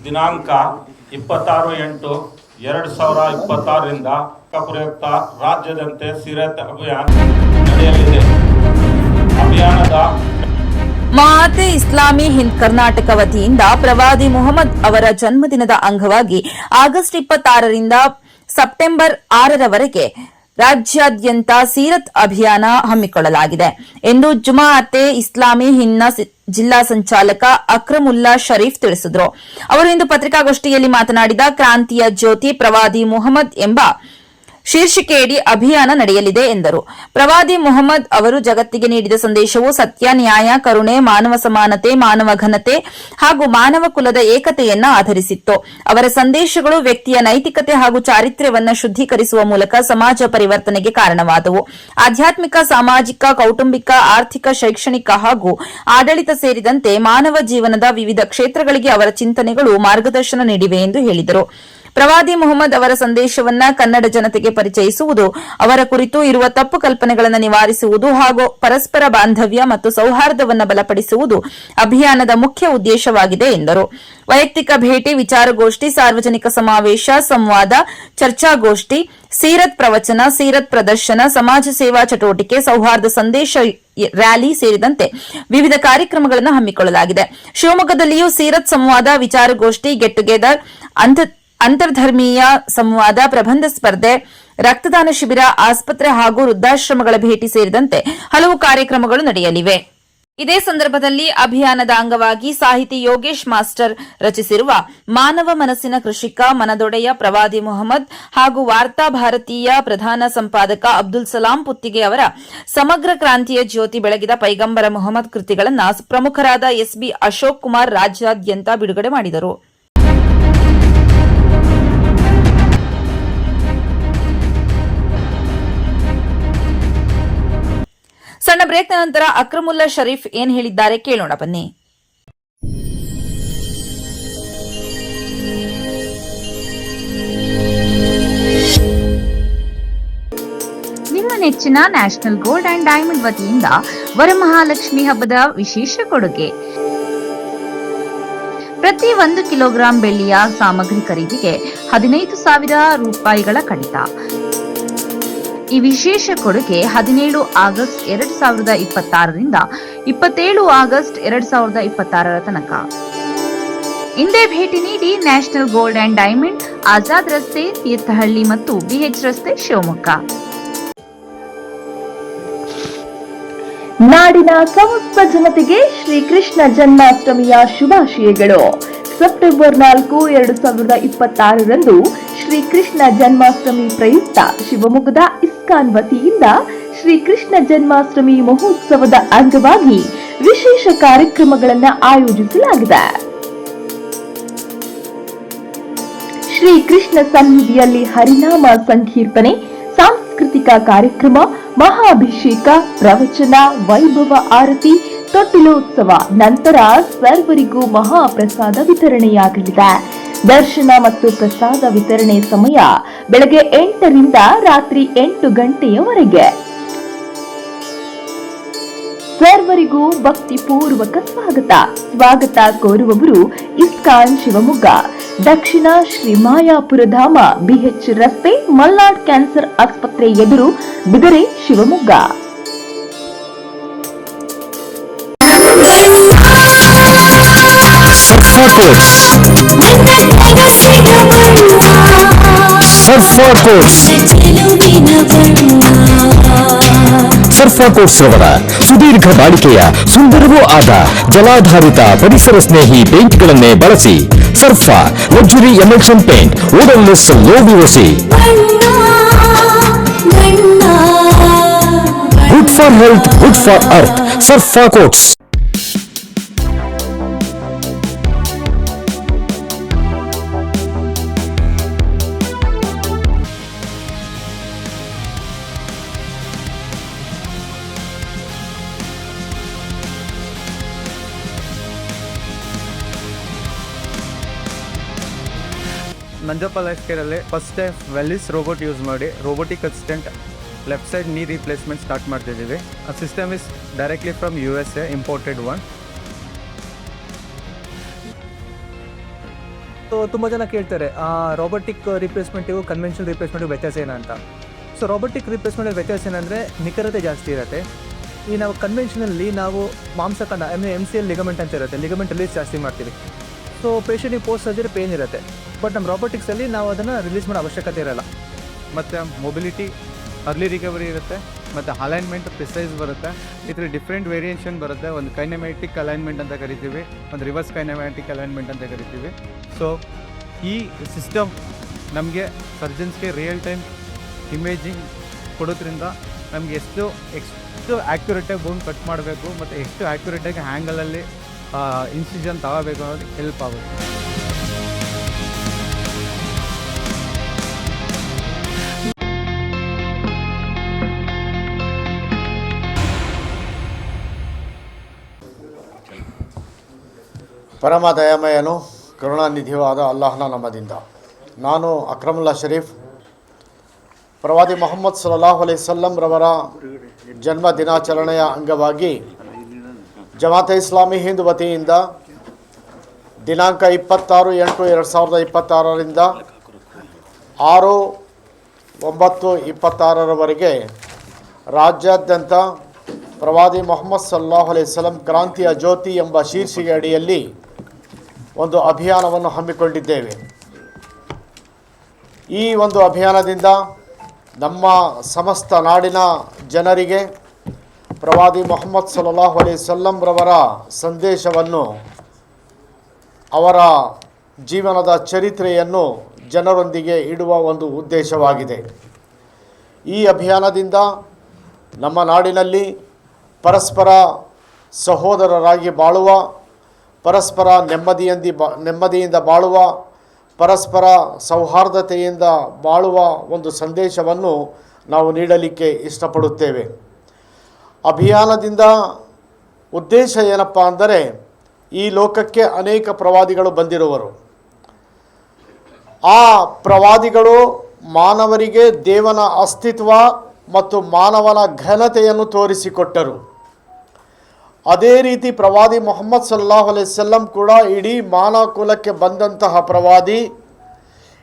ದಿನಾಂಕ 26/8/2026ರಿಂದ ಪ್ರಯುಕ್ತ ರಾಜ್ಯದಂತೆ ಸಿರತ್ ಅಭಿಯಾನ ನಡೆಯಲಿದೆ. ಅಭಿಯಾನದ ಮಹಾತೆ ಇಸ್ಲಾಮಿ ಹಿಂದ್ ಕರ್ನಾಟಕ ವತಿಯಿಂದ ಪ್ರವಾದಿ ಮುಹಮ್ಮದ್ ಅವರ ಜನ್ಮದಿನದ ಅಂಗವಾಗಿ ಆಗಸ್ಟ್ 26ರಿಂದ ಸೆಪ್ಟೆಂಬರ್ 6ರವರೆಗೆ ರಾಜ್ಯಾದ್ಯಂತ ಸೀರತ್ ಅಭಿಯಾನ ಹಮ್ಮಿಕೊಳ್ಳಲಾಗಿದೆ ಎಂದು ಜಮಾಅತೆ ಇಸ್ಲಾಮಿ ಹಿಂದ್ನ ಜಿಲ್ಲಾ ಸಂಚಾಲಕ ಅಕ್ರಮುಲ್ಲಾ ಶರೀಫ್ ತಿಳಿಸಿದರು. ಅವರು ಇಂದು ಪತ್ರಿಕಾಗೋಷ್ಠಿಯಲ್ಲಿ ಮಾತನಾಡಿದ ಕ್ರಾಂತಿಯ ಜ್ಯೋತಿ ಪ್ರವಾದಿ ಮುಹಮ್ಮದ್ ಎಂಬ ಶೀರ್ಷಿಕೆಯಡಿ ಅಭಿಯಾನ ನಡೆಯಲಿದೆ ಎಂದರು. ಪ್ರವಾದಿ ಮುಹಮ್ಮದ್ ಅವರು ಜಗತ್ತಿಗೆ ನೀಡಿದ ಸಂದೇಶವು ಸತ್ಯ, ನ್ಯಾಯ, ಕರುಣೆ, ಮಾನವ ಸಮಾನತೆ, ಮಾನವ ಘನತೆ ಹಾಗೂ ಮಾನವ ಕುಲದ ಏಕತೆಯನ್ನ ಆಧರಿಸಿತ್ತು. ಅವರ ಸಂದೇಶಗಳು ವ್ಯಕ್ತಿಯ ನೈತಿಕತೆ ಹಾಗೂ ಚಾರಿತ್ರ್ಯವನ್ನ ಶುದ್ಧೀಕರಿಸುವ ಮೂಲಕ ಸಮಾಜ ಪರಿವರ್ತನೆಗೆ ಕಾರಣವಾದವು. ಆಧ್ಯಾತ್ಮಿಕ, ಸಾಮಾಜಿಕ, ಕೌಟುಂಬಿಕ, ಆರ್ಥಿಕ, ಶೈಕ್ಷಣಿಕ ಹಾಗೂ ಆಡಳಿತ ಸೇರಿದಂತೆ ಮಾನವ ಜೀವನದ ವಿವಿಧ ಕ್ಷೇತ್ರಗಳಿಗೆ ಅವರ ಚಿಂತನೆಗಳು ಮಾರ್ಗದರ್ಶನ ನೀಡಿವೆ ಎಂದು ಹೇಳಿದರು. ಪ್ರವಾದಿ ಮುಹಮ್ಮದ್ ಅವರ ಸಂದೇಶವನ್ನ ಕನ್ನಡ ಜನತೆಗೆ ಪರಿಚಯಿಸುವುದು, ಅವರ ಕುರಿತು ಇರುವ ತಪ್ಪು ಕಲ್ಪನೆಗಳನ್ನು ನಿವಾರಿಸುವುದು ಹಾಗೂ ಪರಸ್ಪರ ಬಾಂಧವ್ಯ ಮತ್ತು ಸೌಹಾರ್ದವನ್ನು ಬಲಪಡಿಸುವುದು ಅಭಿಯಾನದ ಮುಖ್ಯ ಉದ್ದೇಶವಾಗಿದೆ ಎಂದರು. ವೈಯಕ್ತಿಕ ಭೇಟಿ, ವಿಚಾರಗೋಷ್ಠಿ, ಸಾರ್ವಜನಿಕ ಸಮಾವೇಶ, ಸಂವಾದ, ಚರ್ಚಾಗೋಷ್ಠಿ, ಸೀರತ್ ಪ್ರವಚನ, ಸೀರತ್ ಪ್ರದರ್ಶನ, ಸಮಾಜ ಸೇವಾ ಚಟುವಟಿಕೆ, ಸೌಹಾರ್ದ ಸಂದೇಶ ರ್ಯಾಲಿ ಸೇರಿದಂತೆ ವಿವಿಧ ಕಾರ್ಯಕ್ರಮಗಳನ್ನು ಹಮ್ಮಿಕೊಳ್ಳಲಾಗಿದೆ. ಶಿವಮೊಗ್ಗದಲ್ಲಿಯೂ ಸೀರತ್ ಸಂವಾದ, ವಿಚಾರಗೋಷ್ಠಿ, ಗೆಟ್ ಟುಗೆದರ್, ಅಂತರ್ಧರ್ಮೀಯ ಸಂವಾದ, ಪ್ರಬಂಧ ಸ್ಪರ್ಧೆ, ರಕ್ತದಾನ ಶಿಬಿರ, ಆಸ್ಪತ್ರೆ ಹಾಗೂ ವೃದ್ಧಾಶ್ರಮಗಳ ಭೇಟಿ ಸೇರಿದಂತೆ ಹಲವು ಕಾರ್ಯಕ್ರಮಗಳು ನಡೆಯಲಿವೆ. ಇದೇ ಸಂದರ್ಭದಲ್ಲಿ ಅಭಿಯಾನದ ಅಂಗವಾಗಿ ಸಾಹಿತಿ ಯೋಗೇಶ್ ಮಾಸ್ಟರ್ ರಚಿಸಿರುವ ಮಾನವ ಮನಸ್ಸಿನ ಕೃಷಿಕ, ಮನದೊಡೆಯ ಪ್ರವಾದಿ ಮುಹಮ್ಮದ್ ಹಾಗೂ ವಾರ್ತಾ ಭಾರತೀಯ ಪ್ರಧಾನ ಸಂಪಾದಕ ಅಬ್ದುಲ್ ಸಲಾಂ ಪುತ್ತಿಗೆ ಅವರ ಸಮಗ್ರ ಕ್ರಾಂತಿಯ ಜ್ಯೋತಿ ಬೆಳಗಿದ ಪೈಗಂಬರ ಮುಹಮ್ಮದ್ ಕೃತಿಗಳನ್ನು ಪ್ರಮುಖರಾದ ಎಸ್ಬಿ ಅಶೋಕ್ ಕುಮಾರ್ ರಾಜ್ಯಾದ್ಯಂತ ಬಿಡುಗಡೆ ಮಾಡಿದರು. ಸಣ್ಣ ಬ್ರೇಕ್ನ ನಂತರ ಅಕ್ರಮುಲ್ಲಾ ಶರೀಫ್ ಏನ್ ಹೇಳಿದ್ದಾರೆ ಕೇಳೋಣ ಬನ್ನಿ. ನಿಮ್ಮ ನೆಚ್ಚಿನ ನ್ಯಾಷನಲ್ ಗೋಲ್ಡ್ ಅಂಡ್ ಡೈಮಂಡ್ ವತಿಯಿಂದ ವರಮಹಾಲಕ್ಷ್ಮಿ ಹಬ್ಬದ ವಿಶೇಷ ಕೊಡುಗೆ. ಪ್ರತಿ 1 ಕಿಲೋಗ್ರಾಂ ಬೆಳ್ಳಿಯ ಸಾಮಗ್ರಿ ಖರೀದಿಗೆ 15,000 ರೂಪಾಯಿಗಳ ಕಡಿತ. ಈ ವಿಶೇಷ ಕೊಡುಗೆ 17 ಆಗಸ್ಟ್ 2026ರಿಂದ 27 ಆಗಸ್ಟ್ 2026 ತನಕ. ಇಂದೇ ಭೇಟಿ ನೀಡಿ national gold and diamond, Azad ರಸ್ತೆ, ತೀರ್ಥಹಳ್ಳಿ ಮತ್ತು ಬಿಎಚ್ ರಸ್ತೆ, ಶಿವಮೊಗ್ಗ. ನಾಡಿನ ಸಮಸ್ತ ಜನತೆಗೆ ಶ್ರೀಕೃಷ್ಣ ಜನ್ಮಾಷ್ಟಮಿಯ ಶುಭಾಶಯಗಳು. ಸೆಪ್ಟೆಂಬರ್ 4, 2026ರಂದು ಶ್ರೀಕೃಷ್ಣ ಜನ್ಮಾಷ್ಟಮಿ ಪ್ರಯುಕ್ತ ಶಿವಮೊಗ್ಗದ ಇಸ್ಕಾನ್ ವತಿಯಿಂದ ಶ್ರೀಕೃಷ್ಣ ಜನ್ಮಾಷ್ಟಮಿ ಮಹೋತ್ಸವದ ಅಂಗವಾಗಿ ವಿಶೇಷ ಕಾರ್ಯಕ್ರಮಗಳನ್ನು ಆಯೋಜಿಸಲಾಗಿದೆ. ಶ್ರೀಕೃಷ್ಣ ಸನ್ನಿಧಿಯಲ್ಲಿ ಹರಿನಾಮ ಸಂಕೀರ್ತನೆ, ಸಾಂಸ್ಕೃತಿಕ ಕಾರ್ಯಕ್ರಮ, ಮಹಾಭಿಷೇಕ, ಪ್ರವಚನ, ವೈಭವ ಆರತಿ, ತೊಟ್ಟಿಲೋತ್ಸವ ನಂತರ ಸರ್ವರಿಗೂ ಮಹಾಪ್ರಸಾದ ವಿತರಣೆಯಾಗಲಿದೆ. ದರ್ಶನ ಮತ್ತು ಪ್ರಸಾದ ವಿತರಣೆ ಸಮಯ ಬೆಳಗ್ಗೆ 8ರಿಂದ ರಾತ್ರಿ 8 ಗಂಟೆಯವರೆಗೆ. ಸರ್ವರಿಗೂ ಭಕ್ತಿಪೂರ್ವಕ ಸ್ವಾಗತ ಕೋರುವವರು ಇಸ್ಕಾನ್ ಶಿವಮೊಗ್ಗ, ದಕ್ಷಿಣ ಶ್ರೀ ಮಾಯಾಪುರಧಾಮ, ಬಿಎಚ್ ರಸ್ತೆ, ಮಲ್ನಾಡ್ ಕ್ಯಾನ್ಸರ್ ಆಸ್ಪತ್ರೆ ಎದುರು, ಬಿದರೆ, ಶಿವಮೊಗ್ಗ. ಸರ್ಫಾ ಕೋಟ್ಸ್ ರವರ ಸುದೀರ್ಘ ಬಾಳಿಕೆಯ ಸುಂದರವೂ ಆದ ಜಲಾಧಾರಿತ ಪರಿಸರ ಸ್ನೇಹಿ ಪೇಂಟ್ಗಳನ್ನೇ ಬಳಸಿ. Sarfa luxury emulsion paint, odourless, low VOC, good for health, good for earth. Sarfa coats. Nanjappa life ಕೇರಲ್ಲಿ first time Velys robot use ಮಾಡಿ robotic assistant left side knee replacement start ಮಾಡ್ತಿದ್ದೀವಿ. ಆ system is directly from USA, imported one. So ತುಂಬ ಜನ ಕೇಳ್ತಾರೆ robotic ರಿಪ್ಲೇಸ್ಮೆಂಟಿಗೂ conventional ರಿಪ್ಲೇಸ್ಮೆಂಟಿಗೂ ವ್ಯತ್ಯಾಸ ಏನಂತ. So robotic ರಿಪ್ಲೇಸ್ಮೆಂಟಲ್ಲಿ ವ್ಯತ್ಯಾಸ ಏನಂದರೆ ನಿಖರತೆ ಜಾಸ್ತಿ ಇರುತ್ತೆ. ಈ ನಾವು ಕನ್ವೆನ್ಷನಲ್ಲಿ ನಾವು ಮಾಂಸಖಂಡ MCL ಲಿಗಮೆಂಟ್ ಅಂತ ಇರುತ್ತೆ, ಲಿಗಮೆಂಟ್ ರಿಲೀಸ್ ಜಾಸ್ತಿ ಮಾಡ್ತೀವಿ. ಸೊ ಪೇಷಂಟಿಗೆ ಪೋಸ್ಟ್ ಸರ್ಜರಿ ಪೇನ್ ಇರುತ್ತೆ. ಬಟ್ ನಮ್ಮ ರೋಬೋಟಿಕ್ಸಲ್ಲಿ ನಾವು ಅದನ್ನು ರಿಲೀಸ್ ಮಾಡೋ ಅವಶ್ಯಕತೆ ಇರೋಲ್ಲ. ಮತ್ತು ಮೊಬಿಲಿಟಿ, ಅರ್ಲಿ ರಿಕವರಿ ಇರುತ್ತೆ, ಮತ್ತು ಅಲೈನ್ಮೆಂಟ್ ಪ್ರಿಸೈಸ್ ಬರುತ್ತೆ. ಇದರಲ್ಲಿ ಡಿಫ್ರೆಂಟ್ ವೇರಿಯೇಷನ್ ಬರುತ್ತೆ. ಒಂದು ಕೈನೆಮ್ಯಾಟಿಕ್ ಅಲೈನ್ಮೆಂಟ್ ಅಂತ ಕರಿತೀವಿ, ಒಂದು ರಿವರ್ಸ್ ಕೈನೆಮ್ಯಾಟಿಕ್ ಅಲೈನ್ಮೆಂಟ್ ಅಂತ ಕರಿತೀವಿ. ಸೊ ಈ ಸಿಸ್ಟಮ್ ನಮಗೆ ಸರ್ಜನ್ಸ್ಗೆ ರಿಯಲ್ ಟೈಮ್ ಇಮೇಜಿಂಗ್ ಕೊಡೋದ್ರಿಂದ ನಮಗೆ ಎಷ್ಟು ಆ್ಯಕ್ಯುರೇಟಾಗಿ ಬೋನ್ ಕಟ್ ಮಾಡಬೇಕು ಮತ್ತು ಎಷ್ಟು ಆ್ಯಕ್ಯುರೇಟಾಗಿ ಹ್ಯಾಂಗಲಲ್ಲಿ ಇನ್ಸಿಷನ್ ತಗೋಬೇಕು ಅನ್ನೋದು ಹೆಲ್ಪ್ ಆಗುತ್ತೆ. ಪರಮ ದಯಾಮಯನು ಕರುಣಾನಿಧಿಯೂ ಆದ ಅಲ್ಲಾಹನ ನಾಮದಿಂದ ನಾನು ಅಕ್ರಮುಲ್ಲಾ ಶರೀಫ್ ಪ್ರವಾದಿ ಮೊಹಮ್ಮದ್ ಸಲ್ಲಲ್ಲಾಹು ಅಲೈಹಿ ವಸಲ್ಲಂ ರವರ ಜನ್ಮ ದಿನಾಚರಣೆಯ ಅಂಗವಾಗಿ ಜಮಾತೆ ಇಸ್ಲಾಮಿ ಹಿಂದ್ ವತಿಯಿಂದ ದಿನಾಂಕ 26/8/2026ರಿಂದ 6/9/26ರವರೆಗೆ ರಾಜ್ಯಾದ್ಯಂತ ಪ್ರವಾದಿ ಮೊಹಮ್ಮದ್ ಸಲ್ಲಲ್ಲಾಹು ಅಲೈಹಿ ವಸಲ್ಲಂ ಕ್ರಾಂತಿಯ ಜ್ಯೋತಿ ಎಂಬ ಶೀರ್ಷಿಕೆ ಅಡಿಯಲ್ಲಿ ಒಂದು ಅಭಿಯಾನವನ್ನು ಹಮ್ಮಿಕೊಂಡಿದ್ದೇವೆ. ಈ ಒಂದು ಅಭಿಯಾನದಿಂದ ನಮ್ಮ ಸಮಸ್ತ ನಾಡಿನ ಜನರಿಗೆ ಪ್ರವಾದಿ ಮೊಹಮ್ಮದ್ ಸಲ್ಲಲ್ಲಾಹು ಅಲೈಹಿ ವಸಲ್ಲಂ ರವರ ಸಂದೇಶವನ್ನು, ಅವರ ಜೀವನದ ಚರಿತ್ರೆಯನ್ನು ಜನರೊಂದಿಗೆ ಇಡುವ ಒಂದು ಉದ್ದೇಶವಾಗಿದೆ. ಈ ಅಭಿಯಾನದಿಂದ ನಮ್ಮ ನಾಡಿನಲ್ಲಿ ಪರಸ್ಪರ ಸಹೋದರರಾಗಿ ಬಾಳುವ, ಪರಸ್ಪರ ನೆಮ್ಮದಿಯಿಂದ ಬಾಳುವ, ಪರಸ್ಪರ ಸೌಹಾರ್ದತೆಯಿಂದ ಬಾಳುವ ಒಂದು ಸಂದೇಶವನ್ನು ನಾವು ನೀಡಲಿಕ್ಕೆ ಇಷ್ಟಪಡುತ್ತೇವೆ. ಅಭಿಯಾನದಿಂದ ಉದ್ದೇಶ ಏನಪ್ಪ ಅಂದರೆ, ಈ ಲೋಕಕ್ಕೆ ಅನೇಕ ಪ್ರವಾದಿಗಳು ಬಂದಿರುವರು. ಆ ಪ್ರವಾದಿಗಳು ಮಾನವರಿಗೆ ದೇವನ ಅಸ್ತಿತ್ವ ಮತ್ತು ಮಾನವನ ಘನತೆಯನ್ನು ತೋರಿಸಿಕೊಟ್ಟರು. ಅದೇ ರೀತಿ ಪ್ರವಾದಿ ಮೊಹಮ್ಮದ್ ಸಲ್ಲಲ್ಲಾಹು ಅಲೈಹಿ ವಸಲ್ಲಂ ಕೂಡ ಇಡೀ ಮಾನವ ಕುಲಕ್ಕೆ ಬಂದಂತಹ ಪ್ರವಾದಿ.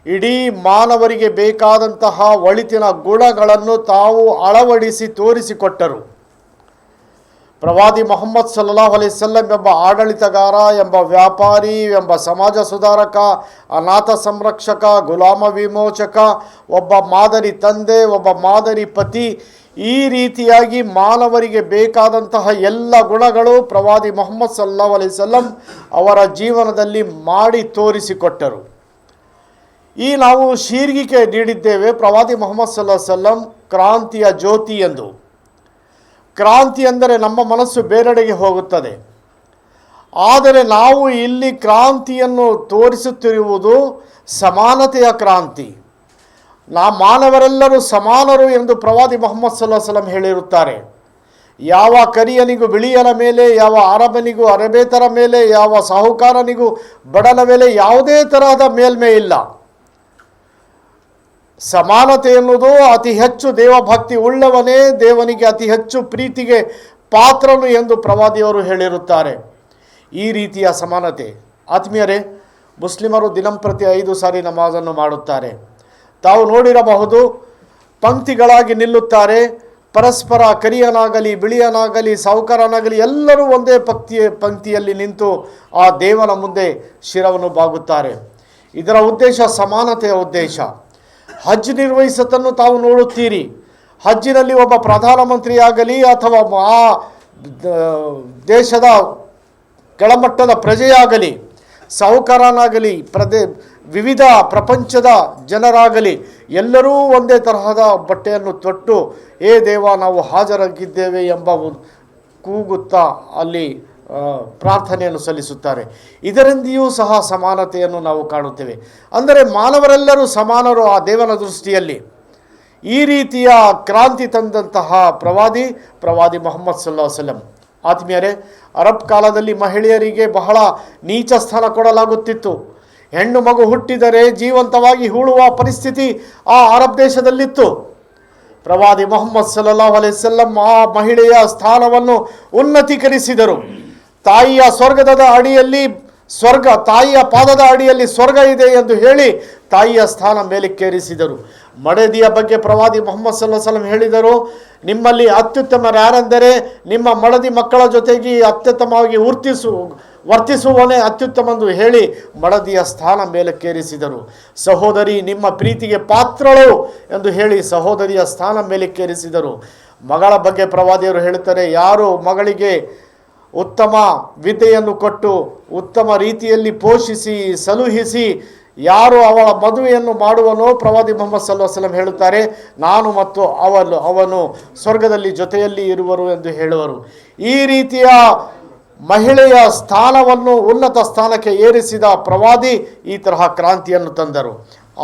ಇಡೀ ಮಾನವರಿಗೆ ಬೇಕಾದಂತಹ ಒಳಿತಿನ ಗುಣಗಳನ್ನು ತಾವು ಅಳವಡಿಸಿ ತೋರಿಸಿಕೊಟ್ಟರು. ಪ್ರವಾದಿ ಮೊಹಮ್ಮದ್ ಸಲ್ಲಲ್ಲಾಹು ಅಲೈಹಿ ವಸಲ್ಲಂ ಎಂಬ ಆಡಳಿತಗಾರ, ಎಂಬ ವ್ಯಾಪಾರಿ, ಎಂಬ ಸಮಾಜ ಸುಧಾರಕ, ಅನಾಥ ಸಂರಕ್ಷಕ, ಗುಲಾಮ ವಿಮೋಚಕ, ಒಬ್ಬ ಮಾದರಿ ತಂದೆ, ಒಬ್ಬ ಮಾದರಿ ಪತಿ, ಈ ರೀತಿಯಾಗಿ ಮಾನವರಿಗೆ ಬೇಕಾದಂತಹ ಎಲ್ಲ ಗುಣಗಳು ಪ್ರವಾದಿ ಮೊಹಮ್ಮದ್ ಸಲ್ಲಲ್ಲಾಹು ಅಲೈಹಿ ವಸಲ್ಲಂ ಅವರ ಜೀವನದಲ್ಲಿ ಮಾಡಿ ತೋರಿಸಿಕೊಟ್ಟರು. ಈ ನಾವು ಶೀರ್ಷಿಕೆ ನೀಡಿದ್ದೇವೆ ಪ್ರವಾದಿ ಮೊಹಮ್ಮದ್ ಸಲ್ಲಲ್ಲಾಹು ಅಲೈಹಿ ವಸಲ್ಲಂ ಕ್ರಾಂತಿಯ ಜ್ಯೋತಿ ಎಂದು. ಕ್ರಾಂತಿ ಅಂದರೆ ನಮ್ಮ ಮನಸ್ಸು ಬೇರೆಡೆಗೆ ಹೋಗುತ್ತದೆ. ಆದರೆ ನಾವು ಇಲ್ಲಿ ಕ್ರಾಂತಿಯನ್ನು ತೋರಿಸುತ್ತಿರುವುದು ಸಮಾನತೆಯ ಕ್ರಾಂತಿ. ಮಾನವರೆಲ್ಲರೂ ಸಮಾನರು ಎಂದು ಪ್ರವಾದಿ ಮೊಹಮ್ಮದ್ ಸಲ್ಲಲ್ಲಾಹು ಅಲೈಹಿ ವಸಲ್ಲಂ ಹೇಳಿರುತ್ತಾರೆ. ಯಾವ ಕರಿಯನಿಗೂ ಬಿಳಿಯನ ಮೇಲೆ, ಯಾವ ಅರಬನಿಗೂ ಅರಬೇತರ ಮೇಲೆ, ಯಾವ ಸಾಹುಕಾರನಿಗೂ ಬಡಲ ಮೇಲೆ ಯಾವುದೇ ತರಹದ ಮೇಲ್ಮೆ ಇಲ್ಲ. ಸಮಾನತೆ ಎನ್ನುವುದು ಅತಿ ಹೆಚ್ಚು ದೇವಭಕ್ತಿ ಉಳ್ಳವನೇ ದೇವನಿಗೆ ಅತಿ ಹೆಚ್ಚು ಪ್ರೀತಿಗೆ ಪಾತ್ರನು ಎಂದು ಪ್ರವಾದಿಯವರು ಹೇಳಿರುತ್ತಾರೆ. ಈ ರೀತಿಯ ಸಮಾನತೆ ಆತ್ಮೀಯರೇ, ಮುಸ್ಲಿಮರು ದಿನಂಪ್ರತಿ 5 ಸಾರಿ ನಮಾಜನ್ನು ಮಾಡುತ್ತಾರೆ. ತಾವು ನೋಡಿರಬಹುದು, ಪಂಕ್ತಿಗಳಾಗಿ ನಿಲ್ಲುತ್ತಾರೆ. ಪರಸ್ಪರ ಕರಿಯನಾಗಲಿ ಬಿಳಿಯನಾಗಲಿ ಸಾಹುಕಾರನಾಗಲಿ ಎಲ್ಲರೂ ಒಂದೇ ಪಂಕ್ತಿಯಲ್ಲಿ ನಿಂತು ಆ ದೇವನ ಮುಂದೆ ಶಿರವನ್ನು ಬಾಗುತ್ತಾರೆ. ಇದರ ಉದ್ದೇಶ ಸಮಾನತೆಯ ಉದ್ದೇಶ. ಹಜ್ ನಿರ್ವಹಿಸತನ್ನು ತಾವು ನೋಡುತ್ತೀರಿ. ಹಜ್ಜಿನಲ್ಲಿ ಒಬ್ಬ ಪ್ರಧಾನಮಂತ್ರಿಯಾಗಲಿ ಅಥವಾ ಆ ದೇಶದ ಕೆಳಮಟ್ಟದ ಪ್ರಜೆಯಾಗಲಿ, ಸಾಹುಕಾರನಾಗಲಿ, ವಿವಿಧ ಪ್ರಪಂಚದ ಜನರಾಗಲಿ ಎಲ್ಲರೂ ಒಂದೇ ತರಹದ ಬಟ್ಟೆಯನ್ನು ತೊಟ್ಟು ಏ ದೇವ ನಾವು ಹಾಜರಾಗಿದ್ದೇವೆ ಎಂಬ ಕೂಗುತ್ತಾ ಅಲ್ಲಿ ಪ್ರಾರ್ಥನೆಯನ್ನು ಸಲ್ಲಿಸುತ್ತಾರೆ. ಇದರಿಂದಲೂ ಸಹ ಸಮಾನತೆಯನ್ನು ನಾವು ಕಾಣುತ್ತೇವೆ. ಅಂದರೆ ಮಾನವರೆಲ್ಲರೂ ಸಮಾನರು ಆ ದೇವನ ದೃಷ್ಟಿಯಲ್ಲಿ. ಈ ರೀತಿಯ ಕ್ರಾಂತಿ ತಂದಂತಹ ಪ್ರವಾದಿ ಮೊಹಮ್ಮದ್ ಸಲ್ಲಲ್ಲಾಹು ಅಲೈಹಿ ವಸಲ್ಲಂ. ಆತ್ಮೀಯರೇ, ಅರಬ್ ಕಾಲದಲ್ಲಿ ಮಹಿಳೆಯರಿಗೆ ಬಹಳ ನೀಚ ಸ್ಥಾನ ಕೊಡಲಾಗುತ್ತಿತ್ತು. ಹೆಣ್ಣು ಮಗು ಹುಟ್ಟಿದರೆ ಜೀವಂತವಾಗಿ ಹೂಳುವ ಪರಿಸ್ಥಿತಿ ಆ ಅರಬ್ ದೇಶದಲ್ಲಿತ್ತು. ಪ್ರವಾದಿ ಮೊಹಮ್ಮದ್ ಸಲ್ಲಲ್ಲಾಹು ಅಲೈಹಿ ವಸಲ್ಲಂ ಆ ಮಹಿಳೆಯ ಸ್ಥಾನವನ್ನು ಉನ್ನತೀಕರಿಸಿದರು. ತಾಯಿಯ ಸ್ವರ್ಗದ ಅಡಿಯಲ್ಲಿ ಸ್ವರ್ಗ, ತಾಯಿಯ ಪಾದದ ಅಡಿಯಲ್ಲಿ ಸ್ವರ್ಗ ಇದೆ ಎಂದು ಹೇಳಿ ತಾಯಿಯ ಸ್ಥಾನ ಮೇಲಕ್ಕೇರಿಸಿದರು. ಮಡದಿಯ ಬಗ್ಗೆ ಪ್ರವಾದಿ ಮುಹಮ್ಮದ್ ಸಲ್ಲಲ್ಲಾಹು ಅಲೈಹಿ ವಸಲ್ಲಂ ಹೇಳಿದರು, ನಿಮ್ಮಲ್ಲಿ ಅತ್ಯುತ್ತಮರು ಯಾರೆಂದರೆ ನಿಮ್ಮ ಮಡದಿ ಮಕ್ಕಳ ಜೊತೆಗೆ ಅತ್ಯುತ್ತಮವಾಗಿ ವರ್ತಿಸುವವನೇ ಅತ್ಯುತ್ತಮೆಂದು ಹೇಳಿ ಮಡದಿಯ ಸ್ಥಾನ ಮೇಲಕ್ಕೇರಿಸಿದರು. ಸಹೋದರಿ ನಿಮ್ಮ ಪ್ರೀತಿಗೆ ಪಾತ್ರಳು ಎಂದು ಹೇಳಿ ಸಹೋದರಿಯ ಸ್ಥಾನ ಮೇಲಕ್ಕೇರಿಸಿದರು. ಮಗಳ ಬಗ್ಗೆ ಪ್ರವಾದಿಯವರು ಹೇಳುತ್ತಾರೆ, ಯಾರು ಮಗಳಿಗೆ ಉತ್ತಮ ವಿದ್ಯೆಯನ್ನು ಕೊಟ್ಟು ಉತ್ತಮ ರೀತಿಯಲ್ಲಿ ಪೋಷಿಸಿ ಸಲುಹಿಸಿ ಯಾರು ಅವಳ ಮದುವೆಯನ್ನು ಮಾಡುವನೋ ಪ್ರವಾದಿ ಮುಹಮ್ಮದ್ ಸಲ್ಲಲ್ಲಾಹು ಅಲೈಹಿ ವಸಲ್ಲಂ ಹೇಳುತ್ತಾರೆ, ನಾನು ಮತ್ತು ಅವನು ಸ್ವರ್ಗದಲ್ಲಿ ಜೊತೆಯಲ್ಲಿ ಇರುವರು ಎಂದು ಹೇಳುವರು. ಈ ರೀತಿಯ ಮಹಿಳೆಯ ಸ್ಥಾನವನ್ನು ಉನ್ನತ ಸ್ಥಾನಕ್ಕೆ ಏರಿಸಿದ ಪ್ರವಾದಿ ಈ ತರಹ ಕ್ರಾಂತಿಯನ್ನು ತಂದರು.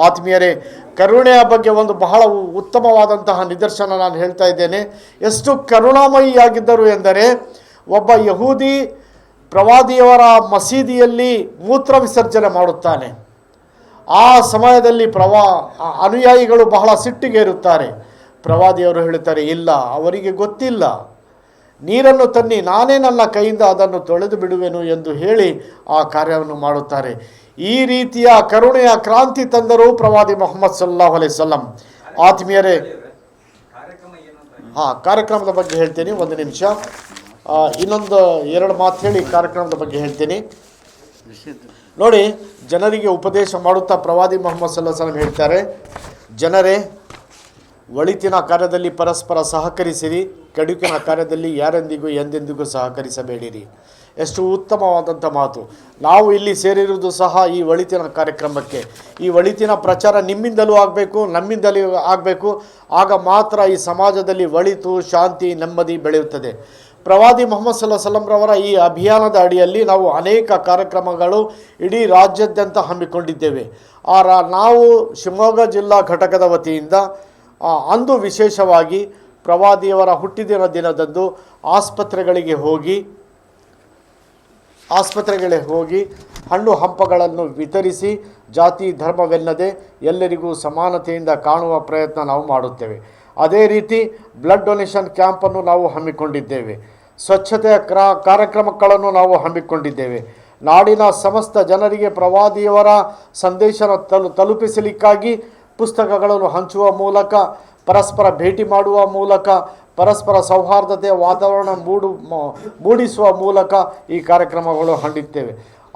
ಆತ್ಮೀಯರೇ, ಕರುಣೆಯ ಬಗ್ಗೆ ಒಂದು ಬಹಳ ಉತ್ತಮವಾದಂತಹ ನಿದರ್ಶನ ನಾನು ಹೇಳ್ತಾ ಇದ್ದೇನೆ. ಎಷ್ಟು ಕರುಣಾಮಯಿಯಾಗಿದ್ದರು ಎಂದರೆ, ಒಬ್ಬ ಯಹೂದಿ ಪ್ರವಾದಿಯವರ ಮಸೀದಿಯಲ್ಲಿ ಮೂತ್ರ ವಿಸರ್ಜನೆ ಮಾಡುತ್ತಾನೆ. ಆ ಸಮಯದಲ್ಲಿ ಅನುಯಾಯಿಗಳು ಬಹಳ ಸಿಟ್ಟಿಗೇರುತ್ತಾರೆ. ಪ್ರವಾದಿಯವರು ಹೇಳುತ್ತಾರೆ, ಇಲ್ಲ, ಅವರಿಗೆ ಗೊತ್ತಿಲ್ಲ, ನೀರನ್ನು ತನ್ನಿ, ನಾನೇ ನನ್ನ ಕೈಯಿಂದ ಅದನ್ನು ತೊಳೆದು ಬಿಡುವೆನು ಎಂದು ಹೇಳಿ ಆ ಕಾರ್ಯವನ್ನು ಮಾಡುತ್ತಾರೆ. ಈ ರೀತಿಯ ಕರುಣೆಯ ಕ್ರಾಂತಿ ತಂದರು ಪ್ರವಾದಿ ಮುಹಮ್ಮದ್ ಸಲ್ಲಲ್ಲಾಹು ಅಲೈಹಿ ವಸಲ್ಲಂ. ಆತ್ಮೀಯರೇ, ಕಾರ್ಯಕ್ರಮದ ಬಗ್ಗೆ ಹೇಳ್ತೀನಿ, ಒಂದು ನಿಮಿಷ. ಇನ್ನೊಂದು 2 ಮಾತು ಹೇಳಿ ಕಾರ್ಯಕ್ರಮದ ಬಗ್ಗೆ ಹೇಳ್ತೀನಿ. ನೋಡಿ, ಜನರಿಗೆ ಉಪದೇಶ ಮಾಡುತ್ತಾ ಪ್ರವಾದಿ ಮುಹಮ್ಮದ್ ಸಲ್ಲಲ್ಲಾಹು ಅಲೈಹಿ ವಸಲ್ಲಂ ಹೇಳ್ತಾರೆ, ಜನರೇ, ಒಳಿತಿನ ಕಾರ್ಯದಲ್ಲಿ ಪರಸ್ಪರ ಸಹಕರಿಸಿರಿ, ಕೆಡುಕಿನ ಕಾರ್ಯದಲ್ಲಿ ಯಾರೆಂದಿಗೂ ಎಂದೆಂದಿಗೂ ಸಹಕರಿಸಬೇಡಿರಿ. ಎಷ್ಟು ಉತ್ತಮವಾದಂಥ ಮಾತು. ನಾವು ಇಲ್ಲಿ ಸೇರಿರುವುದು ಸಹ ಈ ಒಳಿತಿನ ಕಾರ್ಯಕ್ರಮಕ್ಕೆ. ಈ ಒಳಿತಿನ ಪ್ರಚಾರ ನಿಮ್ಮಿಂದಲೂ ಆಗಬೇಕು, ನಮ್ಮಿಂದಲೂ ಆಗಬೇಕು. ಆಗ ಮಾತ್ರ ಈ ಸಮಾಜದಲ್ಲಿ ಒಳಿತು, ಶಾಂತಿ, ನೆಮ್ಮದಿ ಬೆಳೆಯುತ್ತದೆ. ಪ್ರವಾದಿ ಮುಹಮ್ಮದ್ ಸಲ್ಲಲ್ಲಾಹು ಅಲೈಹಿ ವಸಲ್ಲಂ ರವರ ಈ ಅಭಿಯಾನದ ಅಡಿಯಲ್ಲಿ ನಾವು ಅನೇಕ ಕಾರ್ಯಕ್ರಮಗಳು ಇಡೀ ರಾಜ್ಯಾದ್ಯಂತ ಹಮ್ಮಿಕೊಂಡಿದ್ದೇವೆ. ನಾವು ಶಿವಮೊಗ್ಗ ಜಿಲ್ಲಾ ಘಟಕದ ವತಿಯಿಂದ ಅಂದು ವಿಶೇಷವಾಗಿ ಪ್ರವಾದಿಯವರ ಹುಟ್ಟಿದಿನ ದಿನದಂದು ಆಸ್ಪತ್ರೆಗಳಿಗೆ ಹೋಗಿ ಹಣ್ಣು ಹಂಪಗಳನ್ನು ವಿತರಿಸಿ ಜಾತಿ ಧರ್ಮವೆನ್ನದೆ ಎಲ್ಲರಿಗೂ ಸಮಾನತೆಯಿಂದ ಕಾಣುವ ಪ್ರಯತ್ನ ನಾವು ಮಾಡುತ್ತೇವೆ. ಅದೇ ರೀತಿ ಬ್ಲಡ್ ಡೊನೇಷನ್ ಕ್ಯಾಂಪನ್ನು ನಾವು ಹಮ್ಮಿಕೊಂಡಿದ್ದೇವೆ. ಸ್ವಚ್ಛತೆಯ ಕಾರ್ಯಕ್ರಮಗಳನ್ನು ನಾವು ಹಮ್ಮಿಕೊಂಡಿದ್ದೇವೆ. ನಾಡಿನ ಸಮಸ್ತ ಜನರಿಗೆ ಪ್ರವಾದಿಯವರ ಸಂದೇಶ ತಲುಪಿಸಲಿಕ್ಕಾಗಿ ಪುಸ್ತಕಗಳನ್ನು ಹಂಚುವ ಮೂಲಕ, ಪರಸ್ಪರ ಭೇಟಿ ಮಾಡುವ ಮೂಲಕ, ಪರಸ್ಪರ ಸೌಹಾರ್ದತೆಯ ವಾತಾವರಣ ಮೂಡಿಸುವ ಮೂಲಕ ಈ ಕಾರ್ಯಕ್ರಮಗಳು ಹಮ್ಮಿದ್ದೇವೆ.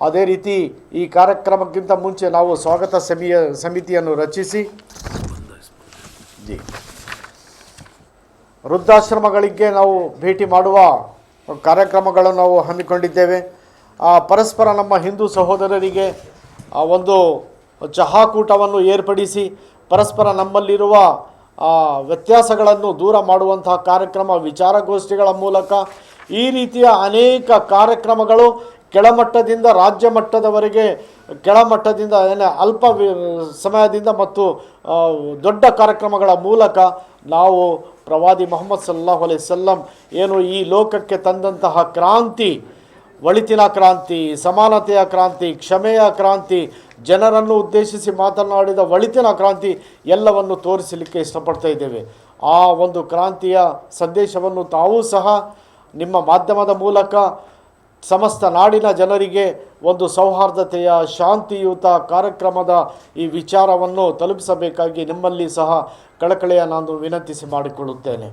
ಅದೇ ರೀತಿ ಈ ಕಾರ್ಯಕ್ರಮಕ್ಕಿಂತ ಮುಂಚೆ ನಾವು ಸ್ವಾಗತ ಸಮಿತಿಯನ್ನು ರಚಿಸಿ ವೃದ್ಧಾಶ್ರಮಗಳಿಗೆ ನಾವು ಭೇಟಿ ಮಾಡುವ ಕಾರ್ಯಕ್ರಮಗಳನ್ನು ನಾವು ಹಮ್ಮಿಕೊಂಡಿದ್ದೇವೆ. ಪರಸ್ಪರ ನಮ್ಮ ಹಿಂದೂ ಸಹೋದರರಿಗೆ ಒಂದು ಚಹಾಕೂಟವನ್ನು ಏರ್ಪಡಿಸಿ ಪರಸ್ಪರ ನಮ್ಮಲ್ಲಿರುವ ವ್ಯತ್ಯಾಸಗಳನ್ನು ದೂರ ಮಾಡುವಂತಹ ಕಾರ್ಯಕ್ರಮ, ವಿಚಾರಗೋಷ್ಠಿಗಳ ಮೂಲಕ ಈ ರೀತಿಯ ಅನೇಕ ಕಾರ್ಯಕ್ರಮಗಳು ಕೆಳಮಟ್ಟದಿಂದ ರಾಜ್ಯ ಮಟ್ಟದವರೆಗೆ, ಕೆಳಮಟ್ಟದಿಂದ ಅಲ್ಪ ಸಮಯದಿಂದ ಮತ್ತು ದೊಡ್ಡ ಕಾರ್ಯಕ್ರಮಗಳ ಮೂಲಕ ನಾವು ಪ್ರವಾದಿ ಮುಹಮ್ಮದ್ ಸಲ್ಲಲ್ಲಾಹು ಅಲೈಹಿ ವಸಲ್ಲಂ ಏನು ಈ ಲೋಕಕ್ಕೆ ತಂದಂತಹ ಕ್ರಾಂತಿ, ಒಳಿತಿನ ಕ್ರಾಂತಿ, ಸಮಾನತೆಯ ಕ್ರಾಂತಿ, ಕ್ಷಮೆಯ ಕ್ರಾಂತಿ, ಜನರನ್ನು ಉದ್ದೇಶಿಸಿ ಮಾತನಾಡಿದ ಒಳಿತಿನ ಕ್ರಾಂತಿ ಎಲ್ಲವನ್ನು ತೋರಿಸಲಿಕ್ಕೆ ಇಷ್ಟಪಡ್ತಾ ಇದ್ದೇವೆ. ಆ ಒಂದು ಕ್ರಾಂತಿಯ ಸಂದೇಶವನ್ನು ತಾವೂ ಸಹ ನಿಮ್ಮ ಮಾಧ್ಯಮದ ಮೂಲಕ ಸಮಸ್ತ ನಾಡಿನ ಜನರಿಗೆ ಒಂದು ಸೌಹಾರ್ದತೆಯ ಶಾಂತಿಯುತ ಕಾರ್ಯಕ್ರಮದ ಈ ವಿಚಾರವನ್ನು ತಲುಪಿಸಬೇಕಾಗಿ ನಿಮ್ಮಲ್ಲಿ ಸಹ ಕಳಕಳಿಯ ನಾನು ವಿನಂತಿಸಿ ಮಾಡಿಕೊಳ್ಳುತ್ತೇನೆ.